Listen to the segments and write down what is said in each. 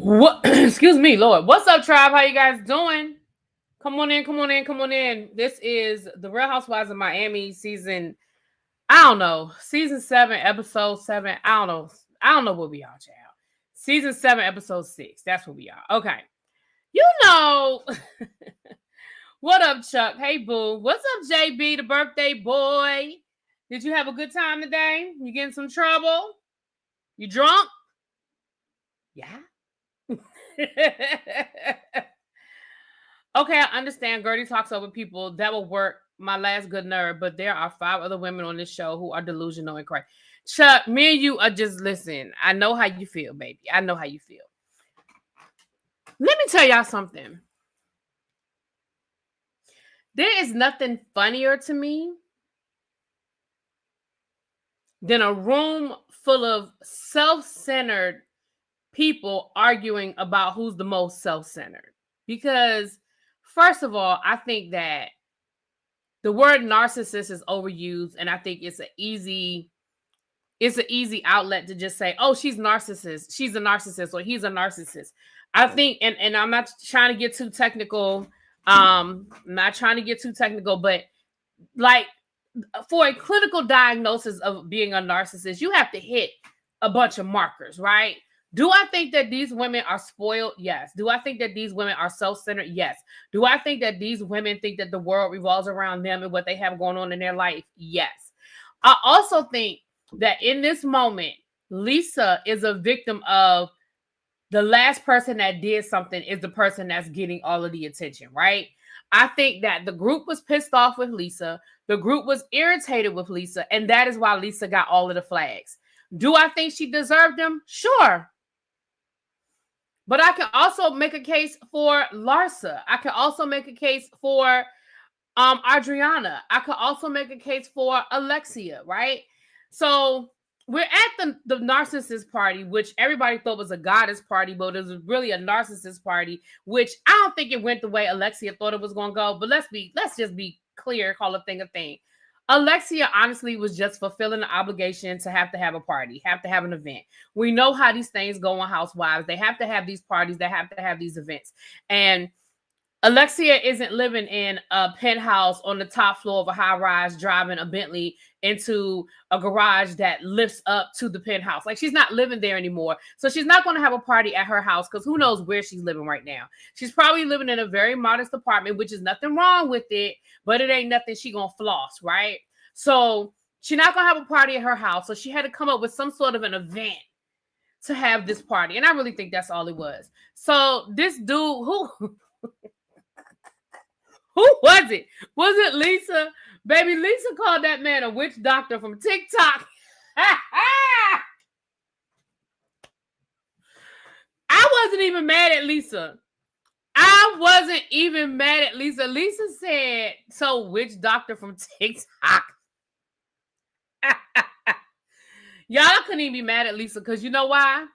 What? Excuse me, Lord. What's up, tribe? How you guys doing? Come on in, come on in, come on in. This is the Real Housewives of Miami season. I don't know, season 7, episode 7. I don't know what we are, child. Season 7, episode 6. That's what we are. Okay. You know, what up, Chuck? Hey, boo. What's up, JB, the birthday boy? Did you have a good time today? You get in some trouble? You drunk? Yeah. Okay, I understand Gertie talks over people. That will work. My last good nerve. But there are 5 other women on this show who are delusional and crazy. Chuck, me and you are just, listen. I know how you feel, baby. I know how you feel. Let me tell y'all something. There is nothing funnier to me than a room full of self-centered people arguing about who's the most self-centered. Because, first of all, I think that the word narcissist is overused, and I think it's an easy outlet to just say, oh, she's a narcissist, or he's a narcissist. I think, and I'm not trying to get too technical. But like, for a clinical diagnosis of being a narcissist, you have to hit a bunch of markers, right? Do I think that these women are spoiled? Yes. Do I think that these women are self-centered? Yes. Do I think that these women think that the world revolves around them and what they have going on in their life? Yes. I also think that in this moment, Lisa is a victim of the last person that did something is the person that's getting all of the attention, right? I think that the group was pissed off with Lisa. The group was irritated with Lisa, and that is why Lisa got all of the flags. Do I think she deserved them? Sure. But I can also make a case for Larsa. I can also make a case for Adriana. I could also make a case for Alexia, right? So we're at the narcissist party, which everybody thought was a goddess party, but it was really a narcissist party, which I don't think it went the way Alexia thought it was going to go. But let's just be clear, call a thing a thing. Alexia honestly was just fulfilling the obligation to have a party, have to have an event. We know how these things go on Housewives. They have to have these parties. They have to have these events. And Alexia isn't living in a penthouse on the top floor of a high-rise, driving a Bentley into a garage that lifts up to the penthouse. Like, she's not living there anymore. So she's not going to have a party at her house because who knows where she's living right now. She's probably living in a very modest apartment, which is nothing wrong with it, but it ain't nothing she going to floss, right? So she's not going to have a party at her house. So she had to come up with some sort of an event to have this party. And I really think that's all it was. So this dude, who was it? Was it Lisa? Baby, Lisa called that man a witch doctor from TikTok. I wasn't even mad at Lisa. Lisa said, so witch doctor from TikTok. Y'all couldn't even be mad at Lisa because you know why?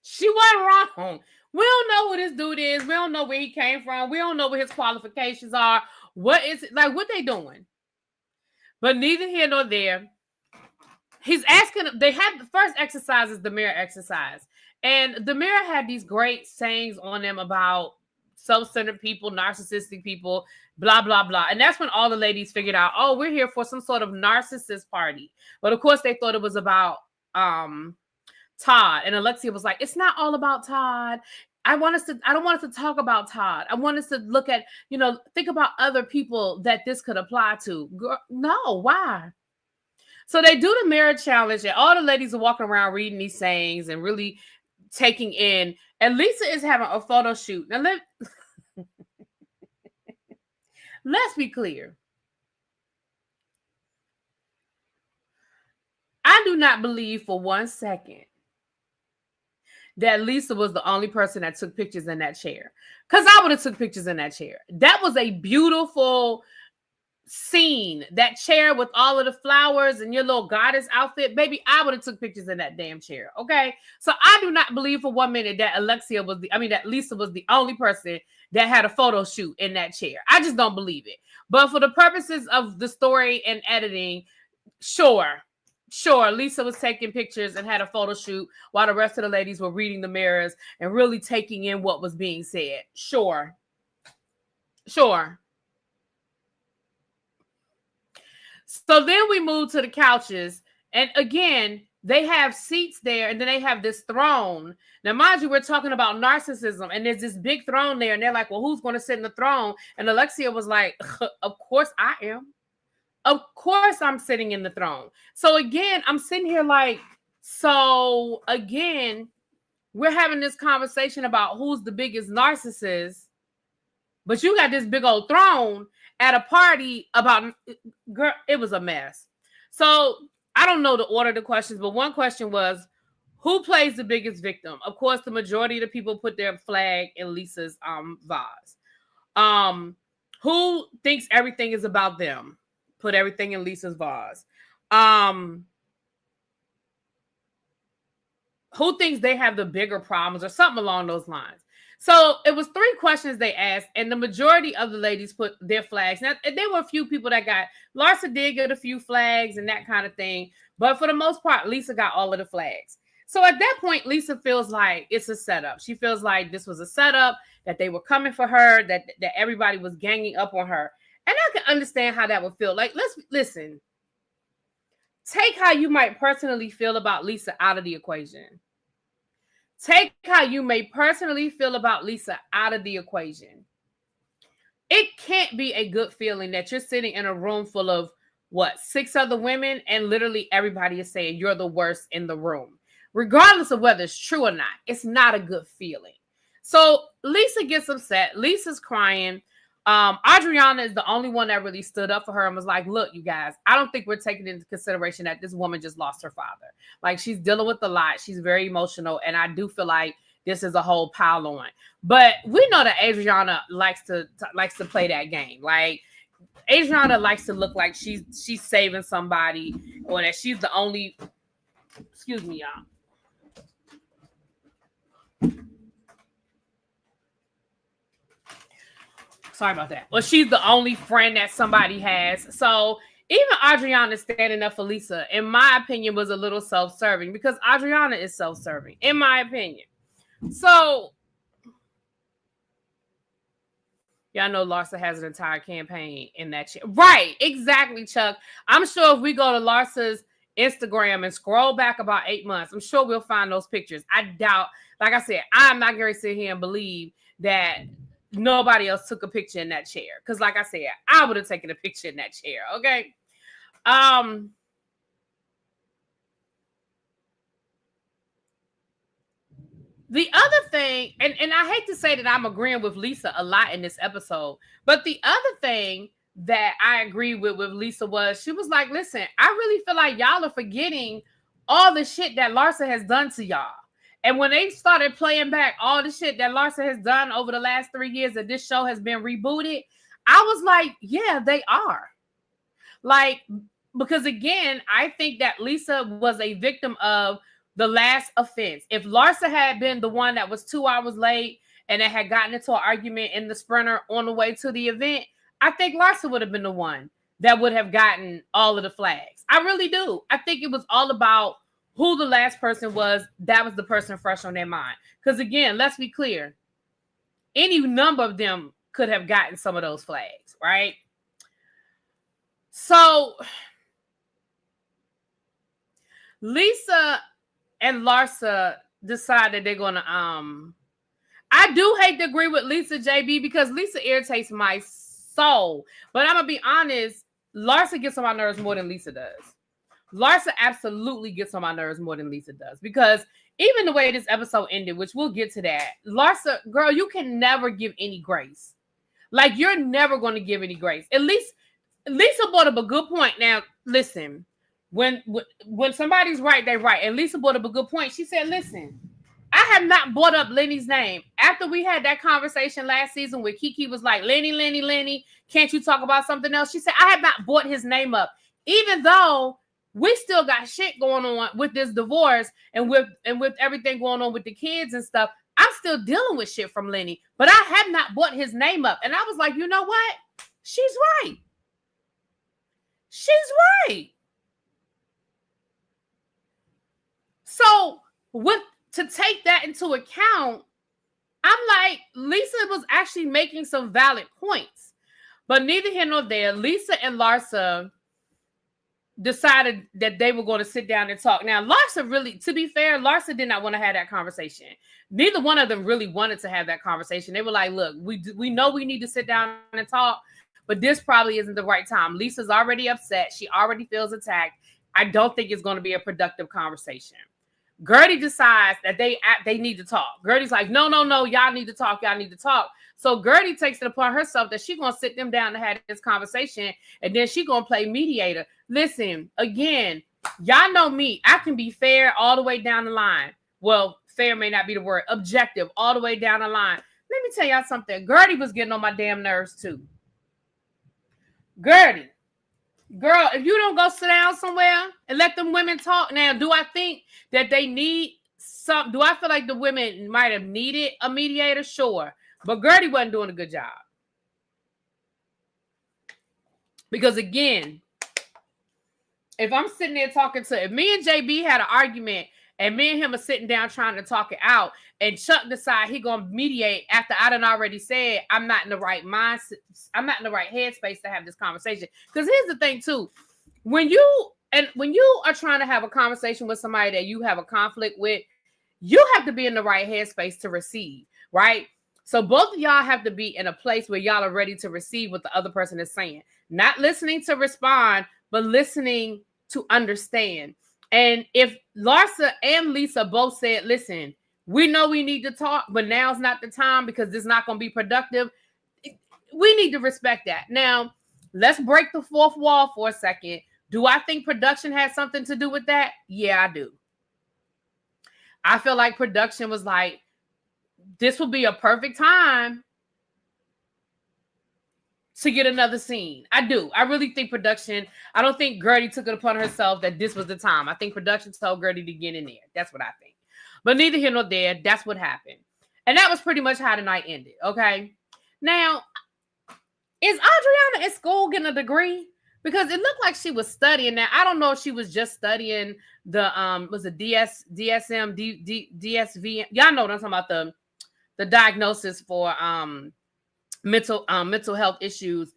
She wasn't wrong. We don't know who this dude is. We don't know where he came from. We don't know what his qualifications are. What is it? Like, what they doing? But neither here nor there. He's asking, they had the first exercise is the mirror exercise. And the mirror had these great sayings on them about self-centered people, narcissistic people, blah, blah, blah. And that's when all the ladies figured out, oh, we're here for some sort of narcissist party. But of course, they thought it was about Todd. And Alexia was like, it's not all about Todd. I don't want us to talk about Todd. I want us to look at, think about other people that this could apply to. Girl, no, why? So they do the mirror challenge, and all the ladies are walking around reading these sayings and really taking in. And Lisa is having a photo shoot. Now, let's be clear. I do not believe for 1 second that Lisa was the only person that took pictures in that chair. Because I would have took pictures in that chair. That was a beautiful scene. That chair with all of the flowers and your little goddess outfit. Baby, I would have took pictures in that damn chair. Okay? So I do not believe for 1 minute that that Lisa was the only person that had a photo shoot in that chair. I just don't believe it. But for the purposes of the story and editing, sure. Sure, Lisa was taking pictures and had a photo shoot while the rest of the ladies were reading the mirrors and really taking in what was being said. Sure. Sure. So then we move to the couches. And again, they have seats there and then they have this throne. Now, mind you, we're talking about narcissism and there's this big throne there. And they're like, well, who's going to sit in the throne? And Alexia was like, of course I am. Of course I'm sitting in the throne. So again, I'm sitting here like, so again, we're having this conversation about who's the biggest narcissist, but you got this big old throne at a party about, girl, it was a mess. So I don't know the order of the questions, but one question was, who plays the biggest victim? Of course, the majority of the people put their flag in Lisa's vase. Who thinks everything is about them? Put everything in Lisa's vase. Who thinks they have the bigger problems or something along those lines? So it was 3 questions they asked, and the majority of the ladies put their flags. Now, there were a few people that got, Larsa did get a few flags and that kind of thing, but for the most part, Lisa got all of the flags. So at that point, Lisa feels like it's a setup. She feels like this was a setup, that they were coming for her, that everybody was ganging up on her. And I can understand how that would feel. Like, let's listen. Take how you might personally feel about Lisa out of the equation. Take how you may personally feel about Lisa out of the equation. It can't be a good feeling that you're sitting in a room full of, 6 other women, and literally everybody is saying you're the worst in the room. Regardless of whether it's true or not, it's not a good feeling. So Lisa gets upset. Lisa's crying. Adriana is the only one that really stood up for her and was like, look, you guys, I don't think we're taking into consideration that this woman just lost her father. Like, she's dealing with a lot. She's very emotional. And I do feel like this is a whole pile on. But we know that Adriana likes to play that game. Like, Adriana likes to look like she's saving somebody, or that she's the only, excuse me, y'all. Sorry about that. Well, she's the only friend that somebody has. So even Adriana standing up for Lisa, in my opinion, was a little self-serving, because Adriana is self-serving, in my opinion. So y'all know Larsa has an entire campaign in that shit. Right, exactly, Chuck. I'm sure if we go to Larsa's Instagram and scroll back about 8 months, I'm sure we'll find those pictures. I doubt, like I said, I'm not going to sit here and believe that nobody else took a picture in that chair. Because like I said, I would have taken a picture in that chair. Okay. The other thing, and I hate to say that I'm agreeing with Lisa a lot in this episode, but the other thing that I agree with Lisa was, she was like, listen, I really feel like y'all are forgetting all the shit that Larsa has done to y'all. And when they started playing back all the shit that Larsa has done over the last 3 years that this show has been rebooted, I was like, yeah, they are. Like, because again, I think that Lisa was a victim of the last offense. If Larsa had been the one that was 2 hours late and it had gotten into an argument in the Sprinter on the way to the event, I think Larsa would have been the one that would have gotten all of the flags. I really do. I think it was all about who the last person was. That was the person fresh on their mind. Because again, let's be clear. Any number of them could have gotten some of those flags, right? So Lisa and Larsa decided they're gonna I do hate to agree with Lisa, JB, because Lisa irritates my soul. But I'm gonna be honest, Larsa gets on my nerves more than Lisa does. Larsa absolutely gets on my nerves more than Lisa does, because even the way this episode ended, which we'll get to that, Larsa, girl, you can never give any grace. Like, you're never going to give any grace. At least Lisa brought up a good point. Now, listen, when somebody's right, they're right. And Lisa brought up a good point. She said, listen, I have not brought up Lenny's name. After we had that conversation last season where Kiki was like, Lenny, can't you talk about something else? She said, I have not brought his name up, even though we still got shit going on with this divorce and with everything going on with the kids and stuff. I'm still dealing with shit from Lenny, but I have not brought his name up. And I was like, you know what? She's right. She's right. So to take that into account, I'm like, Lisa was actually making some valid points. But neither here nor there, Lisa and Larsa decided that they were going to sit down and talk. Now, Larsa really, to be fair, Larsa did not want to have that conversation. Neither one of them really wanted to have that conversation. They were like, look, we know we need to sit down and talk, but this probably isn't the right time. Lisa's already upset. She already feels attacked. I don't think it's going to be a productive conversation. Gertie decides that they need to talk. Gertie's like, no, y'all need to talk. Y'all need to talk. So Gertie takes it upon herself that she's going to sit them down and have this conversation, and then she's going to play mediator. Listen, again, y'all know me. I can be fair all the way down the line. Well, fair may not be the word. Objective all the way down the line. Let me tell y'all something. Gertie was getting on my damn nerves too. Gertie, girl, if you don't go sit down somewhere and let them women talk. Now, do I think that they need some? Do I feel like the women might have needed a mediator? Sure. But Gertie wasn't doing a good job. Because again, if I'm sitting there talking to, if me and JB had an argument and me and him are sitting down trying to talk it out, and Chuck decide he gonna mediate after I done already said I'm not in the right mindset, I'm not in the right headspace to have this conversation. Because here's the thing too, when you are trying to have a conversation with somebody that you have a conflict with, you have to be in the right headspace to receive, right? So both of y'all have to be in a place where y'all are ready to receive what the other person is saying. Not listening to respond, but listening to understand. And if Larsa and Lisa both said, listen, we know we need to talk, but now's not the time because it's not going to be productive, we need to respect that. Now, let's break the fourth wall for a second. Do I think production has something to do with that? Yeah, I do. I feel like production was like, this will be a perfect time to get another scene. I do. I really think production, I don't think Gertie took it upon herself that this was the time. I think production told Gertie to get in there. That's what I think. But neither here nor there, that's what happened. And that was pretty much how the night ended, okay? Now, is Adriana at school getting a degree? Because it looked like she was studying. Now, I don't know if she was just studying the, was it DSM, DSV? Y'all know what I'm talking about, the diagnosis for mental health issues.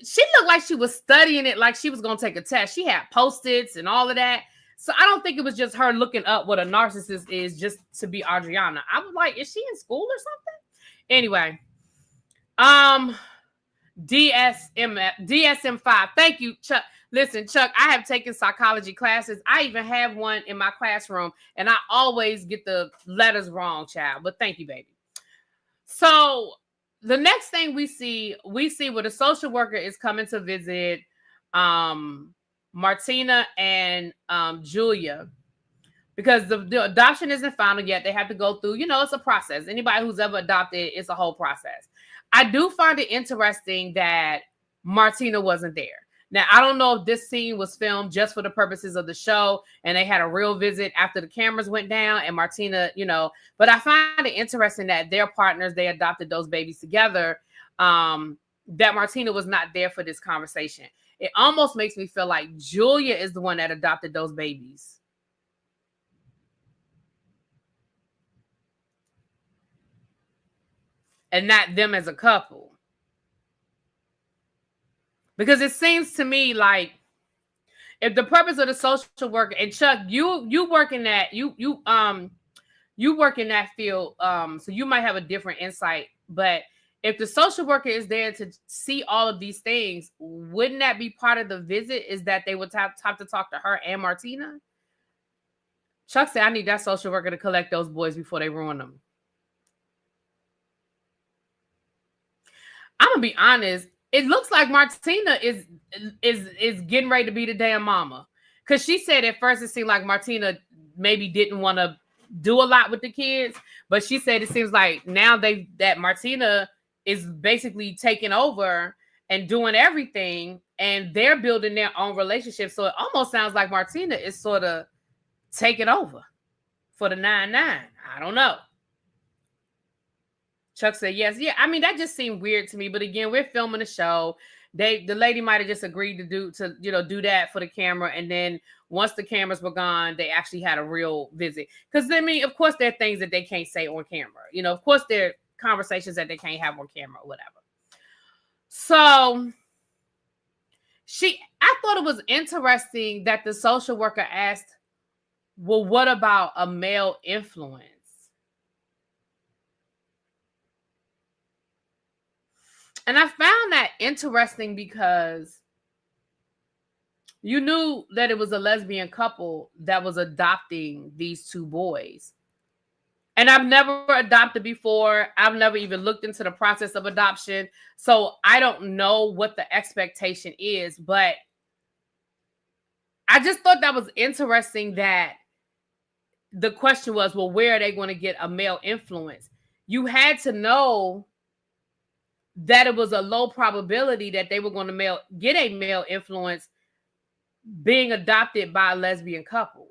She looked like she was studying it like she was going to take a test. She had Post-its and all of that. So I don't think it was just her looking up what a narcissist is just to be Adriana. I was like, is she in school or something? Anyway, DSM-5. Thank you, Chuck. Listen, Chuck, I have taken psychology classes. I even have one in my classroom, and I always get the letters wrong, child. But thank you, baby. So the next thing we see where the social worker is coming to visit Martina and Julia, because the adoption isn't final yet. They have to go through, it's a process. Anybody who's ever adopted, it's a whole process. I do find it interesting that Martina wasn't there. Now, I don't know if this scene was filmed just for the purposes of the show and they had a real visit after the cameras went down and Martina, but I find it interesting that their partners, they adopted those babies together, that Martina was not there for this conversation. It almost makes me feel like Julia is the one that adopted those babies. And not them as a couple. Because it seems to me like if the purpose of the social worker, and Chuck, you work in that, you work in that field, so you might have a different insight. But if the social worker is there to see all of these things, wouldn't that be part of the visit? Is that they would have to talk to her and Martina? Chuck said, I need that social worker to collect those boys before they ruin them. I'm gonna be honest. It looks like Martina is getting ready to be the damn mama. Because she said at first it seemed like Martina maybe didn't want to do a lot with the kids. But she said it seems like now that Martina is basically taking over and doing everything. And they're building their own relationship. So it almost sounds like Martina is sort of taking over for the 9-9. I don't know. Chuck said yes. Yeah, I mean, that just seemed weird to me. But again, we're filming a show. The lady might have just agreed to do that for the camera, and then once the cameras were gone, they actually had a real visit. Because I mean, of course, there are things that they can't say on camera. Of course, there are conversations that they can't have on camera or whatever. So I thought it was interesting that the social worker asked, well, what about a male influence? And I found that interesting because you knew that it was a lesbian couple that was adopting these two boys. And I've never adopted before. I've never even looked into the process of adoption. So I don't know what the expectation is, but I just thought that was interesting that the question was, well, where are they going to get a male influence? You had to know that it was a low probability that they were going to get a male influence being adopted by a lesbian couple.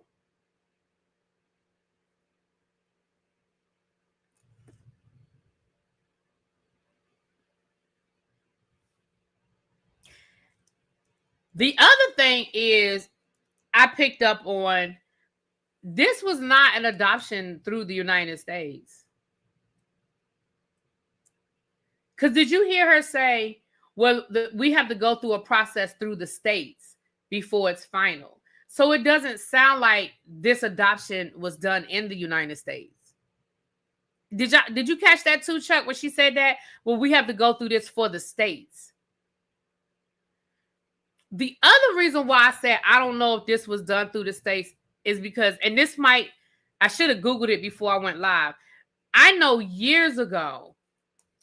The other thing is, I picked up on, this was not an adoption through the United States. Because did you hear her say, well, we have to go through a process through the states before it's final? So it doesn't sound like this adoption was done in the United States. Did you catch that too, Chuck, when she said that? Well, we have to go through this for the states. The other reason why I said I don't know if this was done through the states is because, and I should have Googled it before I went live. I know years ago,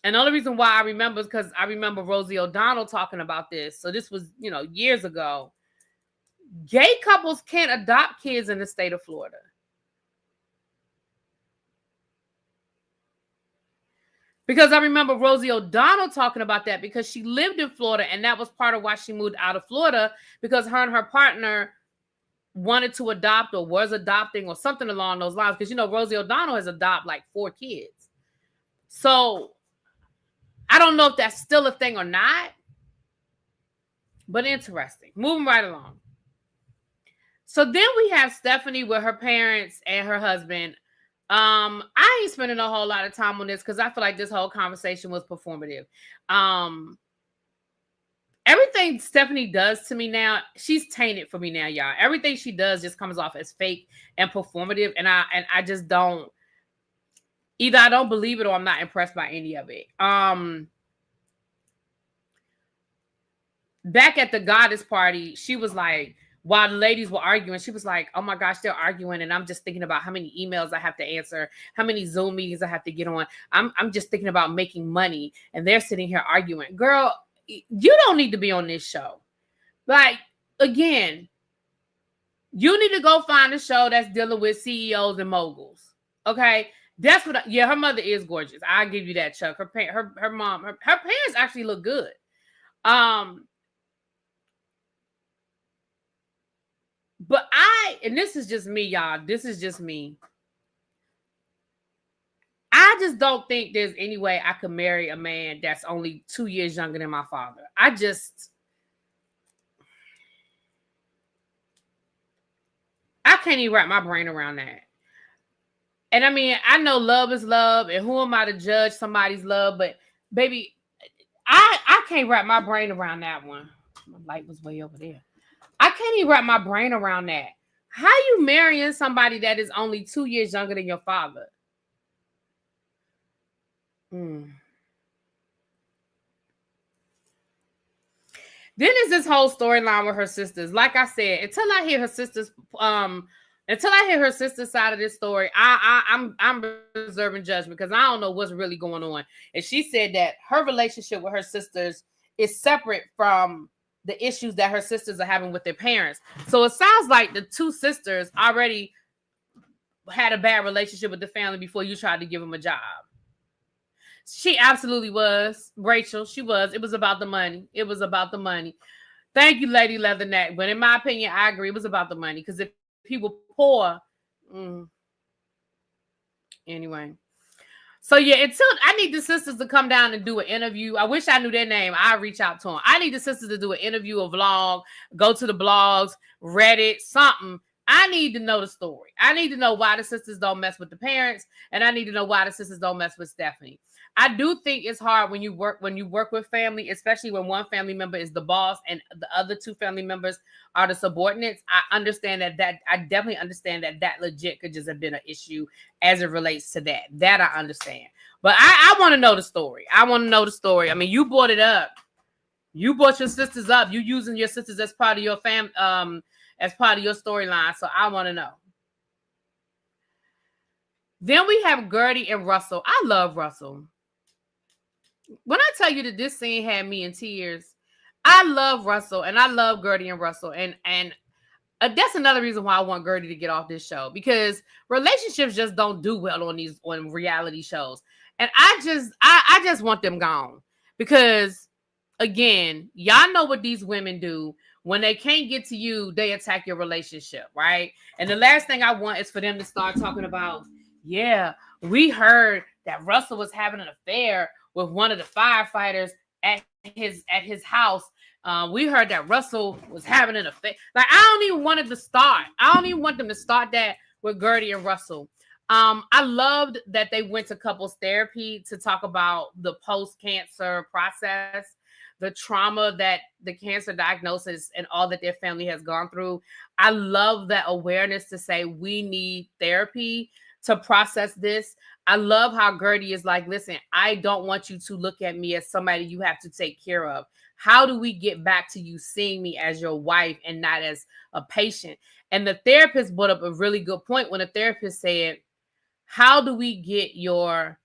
and the only reason why I remember is because I remember Rosie O'Donnell talking about this. So this was, years ago. Gay couples can't adopt kids in the state of Florida. Because I remember Rosie O'Donnell talking about that, because she lived in Florida, and that was part of why she moved out of Florida, because her and her partner wanted to adopt or was adopting or something along those lines. Because, Rosie O'Donnell has adopted like 4 kids. So I don't know if that's still a thing or not, but interesting. Moving right along. So then we have Stephanie with her parents and her husband. I ain't spending a whole lot of time on this because I feel like this whole conversation was performative. Everything Stephanie does to me now, she's tainted for me now, y'all. Everything she does just comes off as fake and performative, and I just don't. Either I don't believe it or I'm not impressed by any of it. Back at the goddess party, she was like, while the ladies were arguing, she was like, oh my gosh, they're arguing. And I'm just thinking about how many emails I have to answer, how many Zoom meetings I have to get on. I'm just thinking about making money. And they're sitting here arguing. Girl, you don't need to be on this show. Like, again, you need to go find a show that's dealing with CEOs and moguls. Okay? That's what, her mother is gorgeous. I'll give you that, Chuck. Her mom, her parents actually look good. But and this is just me, y'all. This is just me. I just don't think there's any way I could marry a man that's only 2 years younger than my father. I can't even wrap my brain around that. And I mean, I know love is love, and who am I to judge somebody's love? But baby, I can't wrap my brain around that one. My light was way over there. I can't even wrap my brain around that. How you marrying somebody that is only 2 years younger than your father? Then is this whole storyline with her sisters. Like I said, until I hear her sister's side of this story, I'm reserving judgment because I don't know what's really going on. And she said that her relationship with her sisters is separate from the issues that her sisters are having with their parents. So it sounds like the 2 sisters already had a bad relationship with the family before you tried to give them a job. She absolutely was, Rachel. She was. It was about the money. It was about the money. Thank you, Lady Leatherneck. But in my opinion, I agree. It was about the money. Because if people poor, anyway. So yeah, until I need the sisters to come down and do an interview. I wish I knew their name. I'll reach out to them. I need the sisters to do an interview, a vlog, go to the blogs, Reddit, something. I need to know the story. I need to know why the sisters don't mess with the parents, and I need to know why the sisters don't mess with Stephanie. I do think it's hard when you work with family, especially when one family member is the boss and the other two family members are the subordinates. I understand that I definitely understand that legit could just have been an issue as it relates to that. That I understand. But I want to know the story. I want to know the story. I mean, you brought it up. You brought your sisters up. You using your sisters as part of your as part of your storyline. So I want to know. Then we have Gertie and Russell. I love Russell. When I tell you that this scene had me in tears, I love Russell and I love Gertie and Russell. And that's another reason why I want Gertie to get off this show, because relationships just don't do well on reality shows. And I just want them gone, because again, y'all know what these women do. When they can't get to you, they attack your relationship, right? And the last thing I want is for them to start talking about, yeah, we heard that Russell was having an affair with one of the firefighters at his house. We heard that Russell was having an affair. Like, I don't even want it to start. I don't even want them to start that with Gertie and Russell. I loved that they went to couples therapy to talk about the post-cancer process, the trauma that the cancer diagnosis and all that their family has gone through. I love that awareness to say we need therapy to process this. I love how Gertie is like, listen, I don't want you to look at me as somebody you have to take care of. How do we get back to you seeing me as your wife and not as a patient? And the therapist brought up a really good point when the therapist said, how do we get your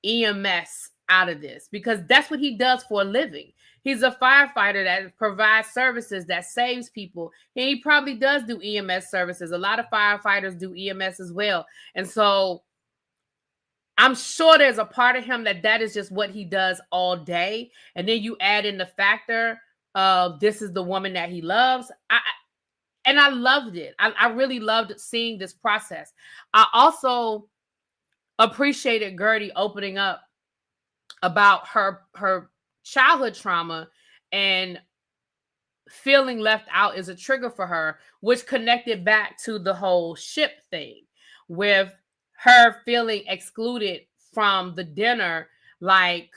EMS out of this? Because that's what he does for a living. He's a firefighter that provides services, that saves people. And he probably does do EMS services. A lot of firefighters do EMS as well. And so I'm sure there's a part of him that is just what he does all day. And then you add in the factor of this is the woman that he loves. I loved it. I really loved seeing this process. I also appreciated Gertie opening up about her childhood trauma and feeling left out is a trigger for her, which connected back to the whole ship thing with her feeling excluded from the dinner. Like,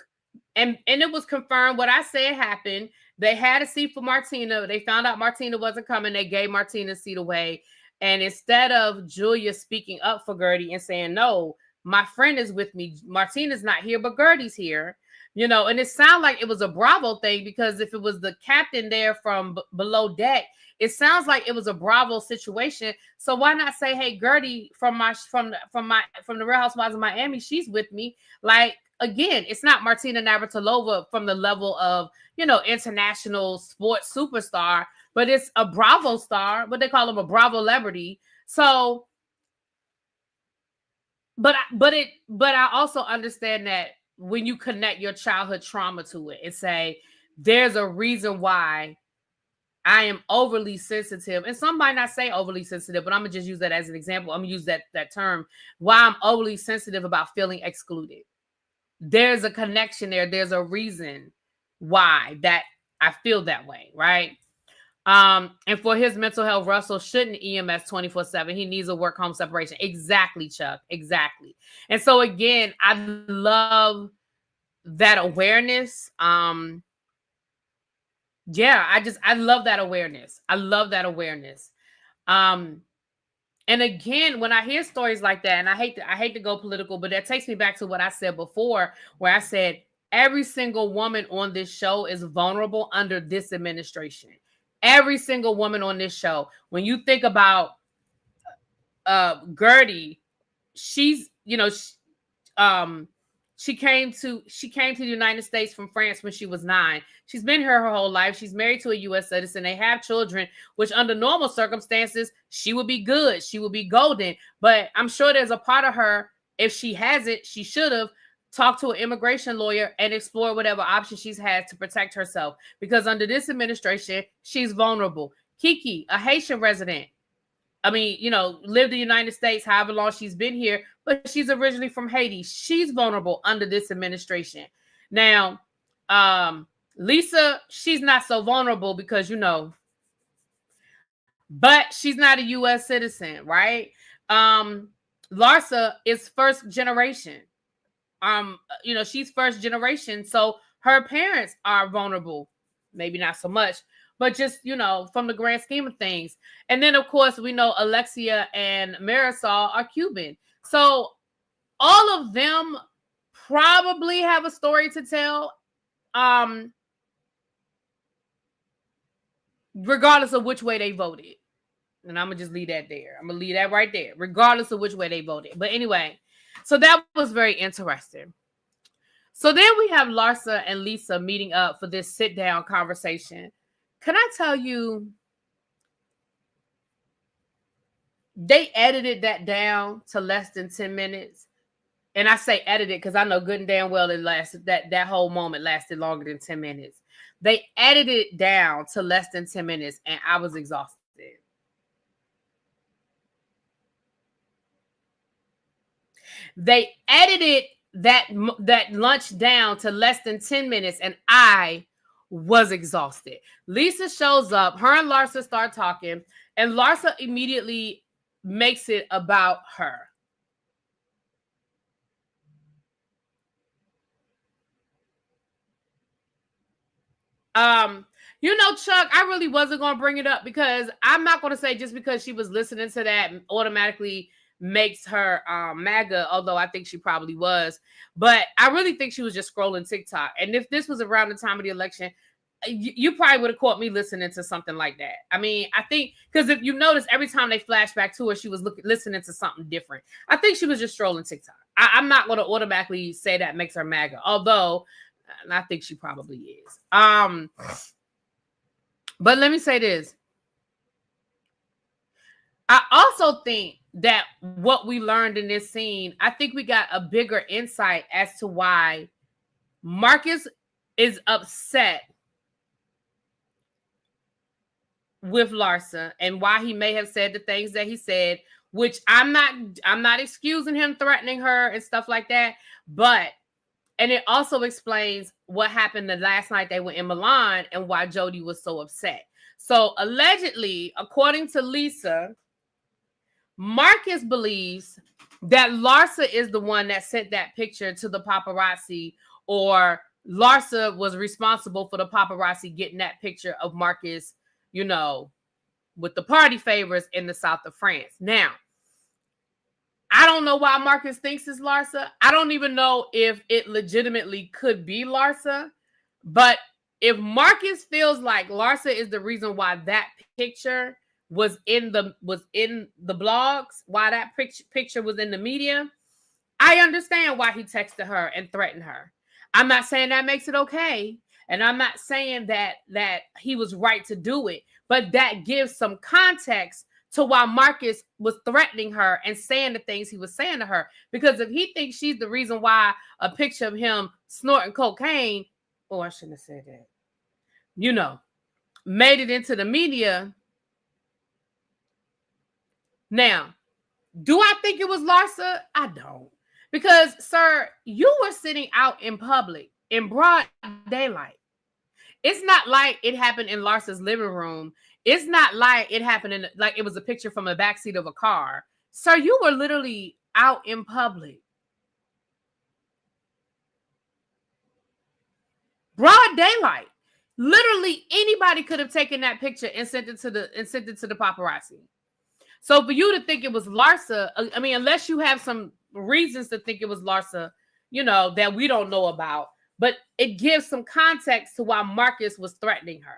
and it was confirmed what I said happened. They had a seat for Martina. They found out Martina wasn't coming. They gave Martina's seat away. And instead of Julia speaking up for Gertie and saying, no, my friend is with me, Martina's not here, but Gertie's here. You know, and it sounded like it was a Bravo thing, because if it was the captain there from below deck, it sounds like it was a Bravo situation. So why not say, hey, Gertie from the Real Housewives of Miami, she's with me. Like, again, it's not Martina Navratilova from the level of, you know, international sports superstar, but it's a Bravo star, what they call him, a Bravo celebrity. So, but I also understand that when you connect your childhood trauma to it and say, there's a reason why I am overly sensitive. And some might not say overly sensitive, but I'm going to just use that as an example. I'm going to use that term, why I'm overly sensitive about feeling excluded. There's a connection there. There's a reason why that I feel that way, right? And for his mental health, Russell shouldn't EMS 24/7. He needs a work-home separation. Exactly, Chuck. Exactly. And so again, I love that awareness. Yeah, I love that awareness. I love that awareness. And again, when I hear stories like that, and I hate to go political, but that takes me back to what I said before, where I said every single woman on this show is vulnerable under this administration. Every single woman on this show. When you think about Gertie, she's, you know, she came to the United States from France when she was 9. She's been here her whole life. She's married to a U.S. citizen. They have children, which under normal circumstances, she would be good. She would be golden. But I'm sure there's a part of her, if she hasn't, she should have talked to an immigration lawyer and explored whatever options she's had to protect herself. Because under this administration, she's vulnerable. Kiki, a Haitian resident, I mean, you know, lived in the United States, however long she's been here, but she's originally from Haiti. She's vulnerable under this administration. Now, Lisa, she's not so vulnerable because, you know, but she's not a U.S. citizen, right? Larsa is first generation. You know, she's first generation, so her parents are vulnerable. Maybe not so much, but just, you know, from the grand scheme of things. And then, of course, we know Alexia and Marisol are Cuban. So all of them probably have a story to tell, regardless of which way they voted. And I'm going to just leave that there. I'm going to leave that right there, regardless of which way they voted. But anyway, so that was very interesting. So then we have Larsa and Lisa meeting up for this sit-down conversation. Can I tell you, they edited that down to less than 10 minutes. And I say edited because I know good and damn well it lasted, that whole moment lasted longer than 10 minutes. They edited it down to less than 10 minutes, and I was exhausted. They edited that lunch down to less than 10 minutes, and I was exhausted. Lisa shows up, her and Larsa start talking, and Larsa immediately makes it about her. You know, Chuck, I really wasn't going to bring it up because I'm not going to say just because she was listening to that automatically makes her MAGA, although I think she probably was. But I really think she was just scrolling TikTok. And if this was around the time of the election, you probably would have caught me listening to something like that. I mean, I think, because if you notice, every time they flash back to her, she was listening to something different. I think she was just strolling TikTok. I'm not going to automatically say that makes her MAGA, although I think she probably is. But let me say this. I also think that what we learned in this scene, I think we got a bigger insight as to why Marcus is upset with Larsa and why he may have said the things that he said, which I'm not excusing him threatening her and stuff like that, but and it also explains what happened the last night they were in Milan and why Jody was so upset. So allegedly, according to Lisa, Marcus believes that Larsa is the one that sent that picture to the paparazzi, or Larsa was responsible for the paparazzi getting that picture of Marcus, you know, with the party favors in the south of France. Now, I don't know why Marcus thinks it's Larsa. I don't even know if it legitimately could be Larsa. But if Marcus feels like Larsa is the reason why that picture was in the blogs, why that picture was in the media, I understand why he texted her and threatened her. I'm not saying that makes it okay. And I'm not saying that he was right to do it. But that gives some context to why Marcus was threatening her and saying the things he was saying to her. Because if he thinks she's the reason why a picture of him snorting cocaine, oh, I shouldn't have said that, you know, made it into the media. Now, do I think it was Larsa? I don't. Because, sir, you were sitting out in public in broad daylight. It's not like it happened in Larsa's living room. It's not like it happened like it was a picture from the backseat of a car. Sir, you were literally out in public. Broad daylight. Literally anybody could have taken that picture and sent it to the paparazzi. So for you to think it was Larsa, I mean, unless you have some reasons to think it was Larsa, you know, that we don't know about, but it gives some context to why Marcus was threatening her.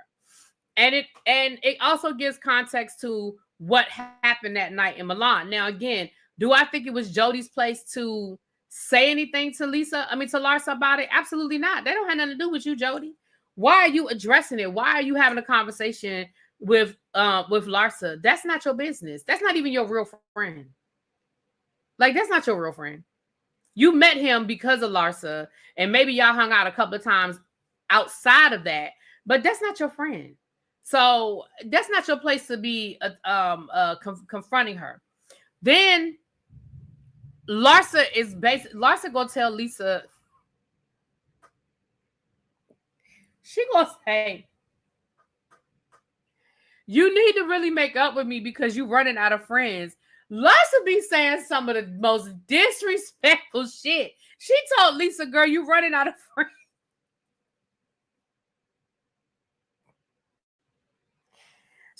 And it also gives context to what happened that night in Milan. Now, again, do I think it was Jody's place to say anything to Larsa about it? Absolutely not. They don't have nothing to do with you, Jody. Why are you addressing it? Why are you having a conversation with Larsa? That's not your business. That's not even your real friend. Like, that's not your real friend. You met him because of Larsa, and maybe y'all hung out a couple of times outside of that, but that's not your friend. So that's not your place to be confronting her. Then Larsa gonna tell Lisa, she gonna say, you need to really make up with me because you running out of friends. Larsa be saying some of the most disrespectful shit. She told Lisa, girl, you running out of friends.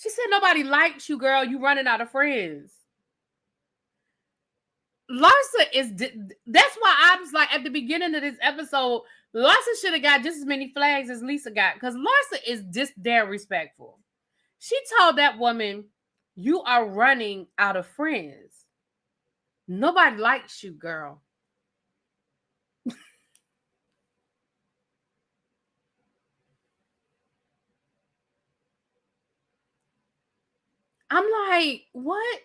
She said, nobody likes you, girl. You running out of friends. Larsa is, that's why I was like, at the beginning of this episode, Larsa should have got just as many flags as Lisa got, because Larsa is just damn respectful. She told that woman, you are running out of friends. Nobody likes you, girl. I'm like, what?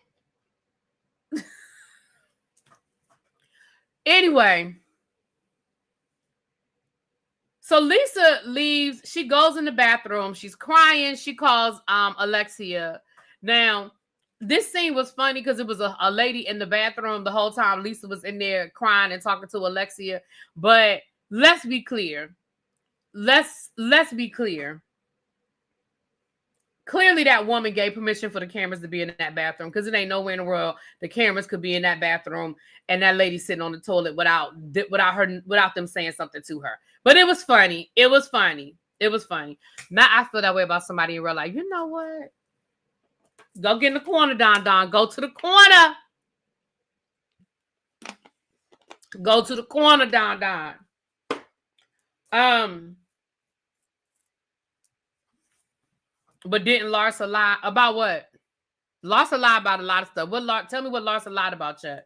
Anyway, so Lisa leaves. She goes in the bathroom. She's crying. She calls Alexia. Now, this scene was funny because it was a lady in the bathroom the whole time. Lisa was in there crying and talking to Alexia. But let's be clear. Let's be clear. Clearly, that woman gave permission for the cameras to be in that bathroom, because it ain't nowhere in the world the cameras could be in that bathroom and that lady sitting on the toilet without them saying something to her. But it was funny. It was funny. It was funny. Now I feel that way about somebody in real life. You know what? Go get in the corner, Don. Go to the corner. Go to the corner, Don. But didn't Larsa lie about what? Larsa lied about a lot of stuff. Tell me what Larsa lied about, Chuck.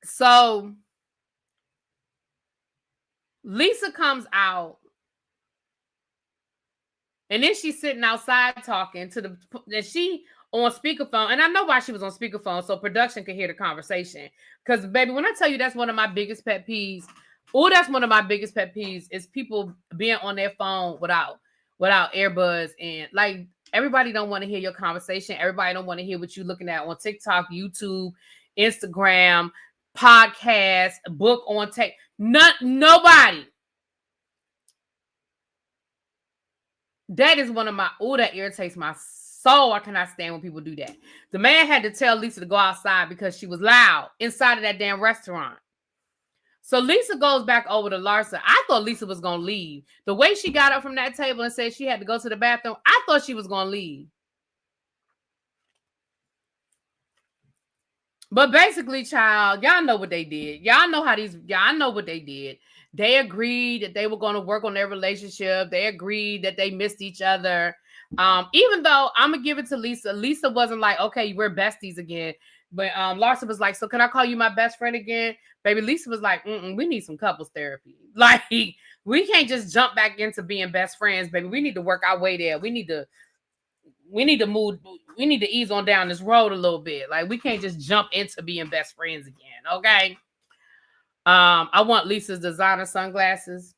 So Lisa comes out, and then she's sitting outside talking to and she on speakerphone. And I know why she was on speakerphone, so production could hear the conversation. Because, baby, when I tell you that's one of my biggest pet peeves, that's one of my biggest pet peeves is people being on their phone without earbuds. And like, everybody don't want to hear your conversation. Everybody don't want to hear what you're looking at on TikTok, YouTube, Instagram, podcast, book on tape. Nobody. That is one of my, that irritates my soul. I cannot stand when people do that. The man had to tell Lisa to go outside because she was loud inside of that damn restaurant. So Lisa goes back over to Larsa. I thought Lisa was going to leave. The way she got up from that table and said she had to go to the bathroom, I thought she was going to leave. But basically, child, y'all know what they did. Y'all know what they did. They agreed that they were going to work on their relationship. They agreed that they missed each other. Even though I'm going to give it to Lisa. Lisa wasn't like, okay, we're besties again. But Larsa was like, so can I call you my best friend again? Baby, Lisa was like, we need some couples therapy. Like, we can't just jump back into being best friends, baby. We need to work our way there. We need to move. We need to ease on down this road a little bit. Like, we can't just jump into being best friends again. Okay. I want Lisa's designer sunglasses.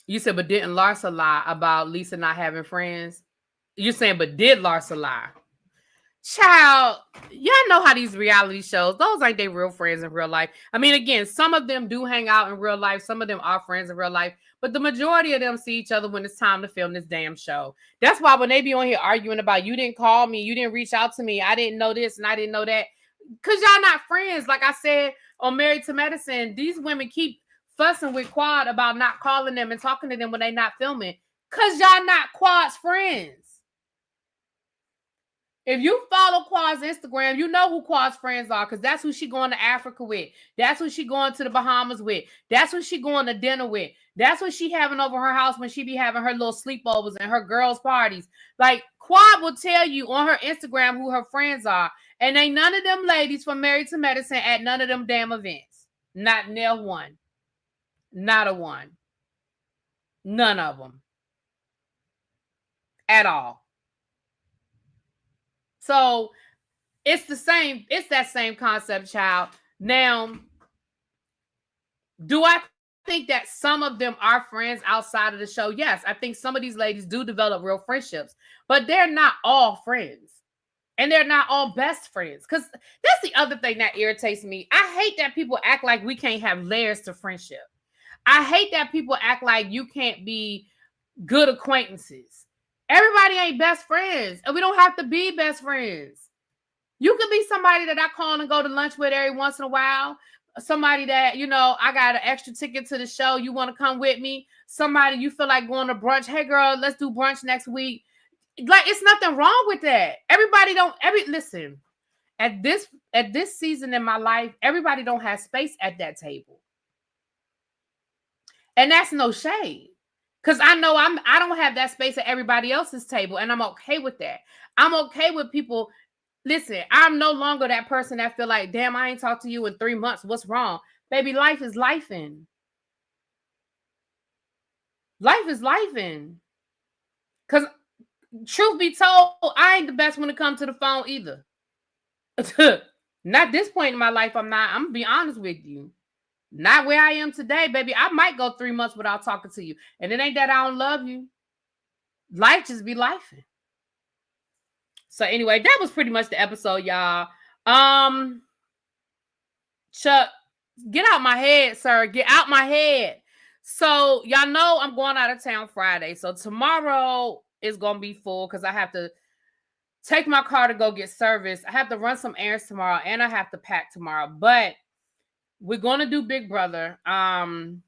You said, but didn't Larsa lie about Lisa not having friends? You're saying, but did Larsa lie? Child, y'all know how these reality shows, those ain't they real friends in real life. I mean, again, some of them do hang out in real life. Some of them are friends in real life. But the majority of them see each other when it's time to film this damn show. That's why when they be on here arguing about, you didn't call me, you didn't reach out to me, I didn't know this and I didn't know that. Because y'all not friends. Like I said on Married to Medicine, these women keep fussing with Quad about not calling them and talking to them when they not filming. Because y'all not Quad's friends. If you follow Quad's Instagram, you know who Quad's friends are, because that's who she going to Africa with. That's who she going to the Bahamas with. That's who she going to dinner with. That's what she having over her house when she be having her little sleepovers and her girls' parties. Like, Quad will tell you on her Instagram who her friends are. And ain't none of them ladies from Married to Medicine at none of them damn events. Not near one. Not a one. None of them. At all. So it's that same concept, child. Now, do I think that some of them are friends outside of the show. Yes, I think some of these ladies do develop real friendships, but they're not all friends. And they're not all best friends. Because that's the other thing that irritates me. I hate that people act like we can't have layers to friendship. I hate that people act like you can't be good acquaintances. Everybody ain't best friends. And we don't have to be best friends. You could be somebody that I call and go to lunch with every once in a while. Somebody that, you know, I got an extra ticket to the show. You want to come with me? Somebody you feel like going to brunch. Hey, girl, let's do brunch next week. Like, it's nothing wrong with that. Listen, at this season in my life, everybody don't have space at that table. And that's no shade. Because I know I don't have that space at everybody else's table, and I'm okay with that. I'm okay with people. Listen, I'm no longer that person that feel like, damn, I ain't talked to you in 3 months. What's wrong? Baby, life is lifing. Life is lifing. Because truth be told, I ain't the best when it comes to the phone either. Not this point in my life, I'm not. I'm going to be honest with you. Not where I am today, baby. I might go 3 months without talking to you. And it ain't that I don't love you. Life just be lifing. So anyway, that was pretty much the episode, y'all. Chuck, get out my head, sir. Get out my head. So y'all know I'm going out of town Friday. So tomorrow is going to be full because I have to take my car to go get service. I have to run some errands tomorrow and I have to pack tomorrow. But we're going to do Big Brother. I've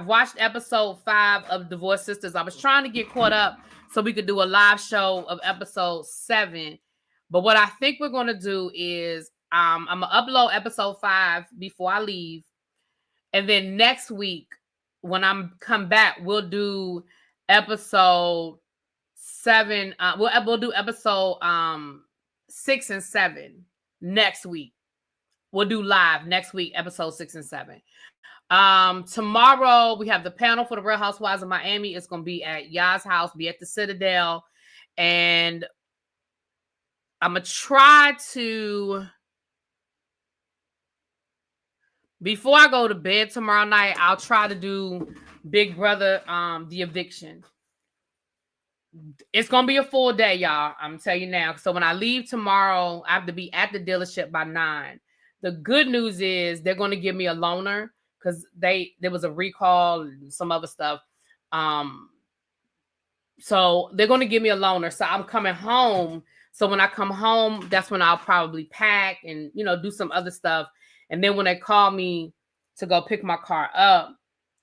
watched episode 5 of Divorced Sisters. I was trying to get caught up so we could do a live show of episode 7. But what I think we're going to do is I'm going to upload episode 5 before I leave. And then next week, when I come back, we'll do episode 7. We'll do episode 6 and 7 next week. We'll do live next week, episode 6 and 7. Tomorrow we have the panel for the Real Housewives of Miami. It's going to be at Ya's house, be at the Citadel. And I'm going to try to, before I go to bed tomorrow night, I'll try to do Big Brother, the eviction. It's going to be a full day, y'all. I'm telling you now. So when I leave tomorrow, I have to be at the dealership by 9. The good news is they're going to give me a loaner because there was a recall and some other stuff. So they're going to give me a loaner. So I'm coming home. So when I come home, that's when I'll probably pack and, do some other stuff. And then when they call me to go pick my car up,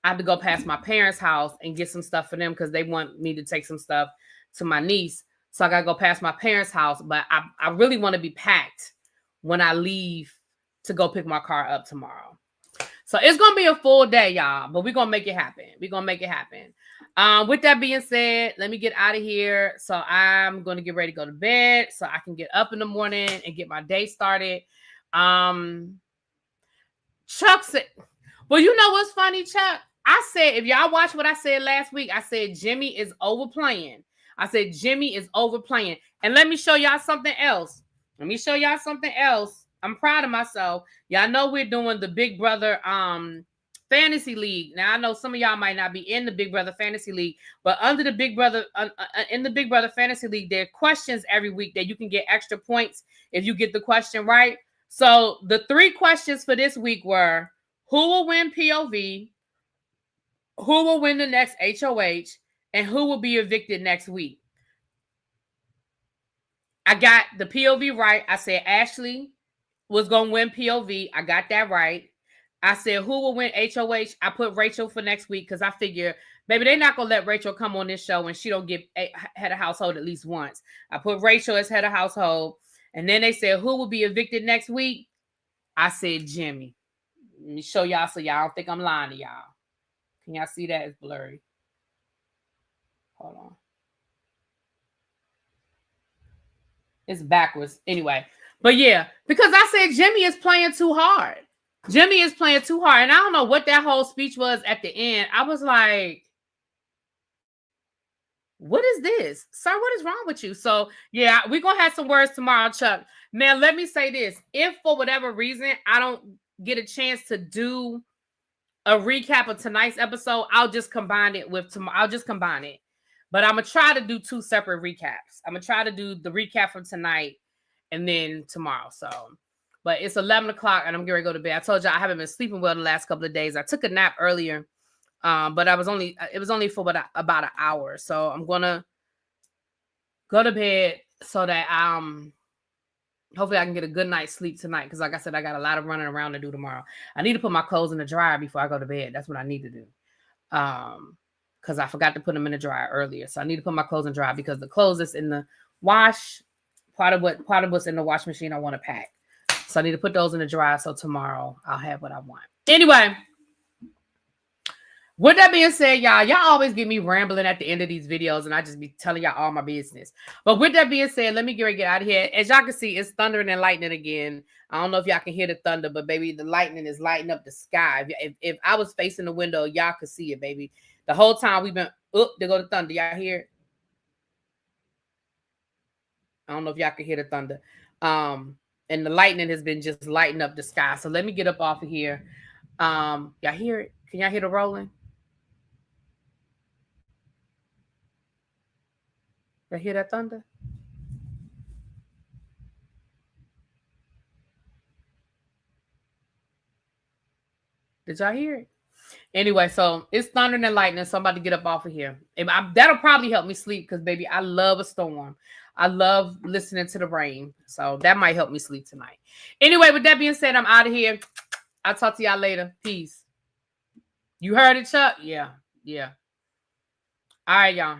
I have to go past my parents' house and get some stuff for them because they want me to take some stuff to my niece. So I got to go past my parents' house. But I really want to be packed when I leave to go pick my car up tomorrow. So it's going to be a full day, y'all. But we're going to make it happen. We're going to make it happen. With that being said, let me get out of here. So I'm going to get ready to go to bed so I can get up in the morning and get my day started. Chuck said, well, you know what's funny, Chuck? I said, if y'all watch what I said last week, I said Jimmy is overplaying. I said Jimmy is overplaying. And let me show y'all something else. I'm proud of myself. Y'all know we're doing the Big Brother Fantasy League. Now, I know some of y'all might not be in the Big Brother Fantasy League, but under the Big Brother, in the Big Brother Fantasy League, there are questions every week that you can get extra points if you get the question right. So the 3 questions for this week were, who will win POV? Who will win the next HOH? And who will be evicted next week? I got the POV right. I said Ashley was going to win POV. I got that right. I said, who will win HOH? I put Rachel for next week because I figure, maybe they're not going to let Rachel come on this show and she don't get head of household at least once. I put Rachel as head of household. And then they said, who will be evicted next week? I said, Jimmy. Let me show y'all so y'all don't think I'm lying to y'all. Can y'all see that? It's blurry. Hold on. It's backwards. Anyway. But yeah, because I said Jimmy is playing too hard. Jimmy is playing too hard. And I don't know what that whole speech was at the end. I was like, what is this? Sir, what is wrong with you? So yeah, we're going to have some words tomorrow, Chuck. Now, let me say this. If for whatever reason I don't get a chance to do a recap of tonight's episode, I'll just combine it with tomorrow. I'll just combine it. But I'm going to try to do 2 separate recaps. I'm going to try to do the recap from tonight and then tomorrow. So, but it's 11 o'clock and I'm going to go to bed. I told you I haven't been sleeping well the last couple of days. I took a nap earlier, but it was only for about an hour. So I'm going to go to bed so that hopefully I can get a good night's sleep tonight. Because like I said, I got a lot of running around to do tomorrow. I need to put my clothes in the dryer before I go to bed. That's what I need to do. Because I forgot to put them in the dryer earlier. So I need to put my clothes in dry because the clothes that's in the wash, part of what's in the wash machine I want to pack. So I need to put those in the dryer so tomorrow I'll have what I want. Anyway, with that being said, y'all always get me rambling at the end of these videos and I just be telling y'all all my business. But with that being said, let me get out of here. As y'all can see, it's thundering and lightning again. I don't know if y'all can hear the thunder, but baby, the lightning is lighting up the sky. If I was facing the window, y'all could see it, baby. The whole time we've been, there go the thunder. Y'all hear it? I don't know if y'all can hear the thunder. And the lightning has been just lighting up the sky. So let me get up off of here. Y'all hear it? Can y'all hear the rolling? Y'all hear that thunder? Did y'all hear it? Anyway, so it's thundering and lightning, so I'm about to get up off of here. That'll probably help me sleep because, baby, I love a storm. I love listening to the rain, so that might help me sleep tonight. Anyway, with that being said, I'm out of here. I'll talk to y'all later. Peace. You heard it, Chuck? Yeah. All right, y'all.